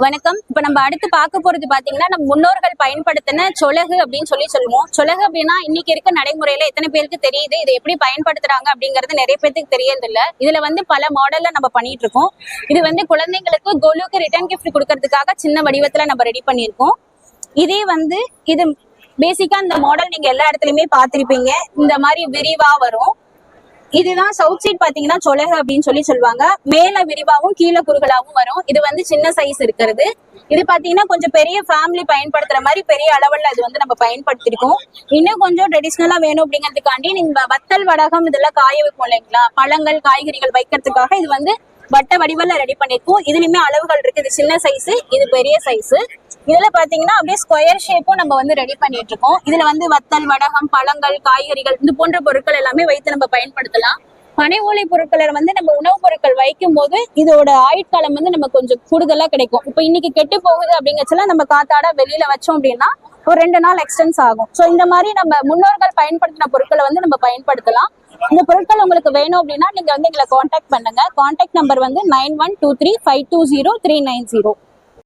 வணக்கம். இப்ப நம்ம அடுத்து பார்க்க போறது பாத்தீங்கன்னா நம்ம முன்னோர்கள் பயன்படுத்தின சொலகு அப்படின்னு சொல்லுவோம். சொலகு அப்படின்னா இன்னைக்கு இருக்க நடைமுறையில எத்தனை பேருக்கு தெரியுது, இதை எப்படி பயன்படுத்துறாங்க அப்படிங்கறது நிறைய பேருக்கு தெரியறது இல்ல. இதுல பல மாடல்ல நம்ம பண்ணிட்டு இருக்கோம். இது குழந்தைங்களுக்கு கோலுக்கு ரிட்டர்ன் கிஃப்ட் கொடுக்கறதுக்காக சின்ன வடிவத்துல நம்ம ரெடி பண்ணிருக்கோம். இதே இது பேசிக்கா இந்த மாடல் நீங்க எல்லா இடத்துலயுமே பாத்திருப்பீங்க. இந்த மாதிரி விரிவா வரும். இதுதான் சவுத் சைட் பாத்தீங்கன்னா சொலகு அப்படின்னு சொல்லுவாங்க. மேல விரிவாவும் கீழே குறுகலாவும் வரும். இது சின்ன சைஸ் இருக்கிறது. இது பாத்தீங்கன்னா கொஞ்சம் பெரிய ஃபேமிலி பயன்படுத்துற மாதிரி பெரிய அளவுல இது நம்ம பயன்படுத்திருக்கோம். இன்னும் கொஞ்சம் ட்ரெடிஷ்னலா வேணும் அப்படிங்கிறதுக்காண்டி நீங்க வத்தல் வடகம் இதெல்லாம் காய வைப்போம் இல்லைங்களா, பழங்கள் காய்கறிகள் வைக்கிறதுக்காக இது வட்ட வடிவல்ல ரெடி பண்ணிருக்கோம். இதுலயுமே அளவுகள் இருக்கு. இது சின்ன சைஸ், இது பெரிய சைஸ். இதுல பாத்தீங்கன்னா அப்படியே ஸ்கொயர் ஷேப்பும் நம்ம ரெடி பண்ணிட்டு இருக்கோம். இதுல வத்தல் வடகம் பழங்கள் காய்கறிகள் இது போன்ற பொருட்கள் எல்லாமே வைத்து நம்ம பயன்படுத்தலாம். பனை ஓலை பொருட்களை நம்ம உணவுப் பொருட்கள் வைக்கும் போது இதோட ஆயுட்காலம் நம்ம கொஞ்சம் கூடுதலா கிடைக்கும். இப்ப இன்னைக்கு கெட்டு போகுது அப்படிங்கறதுல நம்ம காத்தாட வெளியில வச்சோம் அப்படின்னா ஒரு 2 நாள் எக்ஸ்டென்ஸ் ஆகும். சோ இந்த மாதிரி நம்ம முன்னோர்கள் பயன்படுத்தின பொருட்களை நம்ம பயன்படுத்தலாம். இந்த பொருட்கள் உங்களுக்கு வேணும் அப்படின்னா நீங்க எங்களை காண்டாக்ட் பண்ணுங்க. Contact number 9123520390.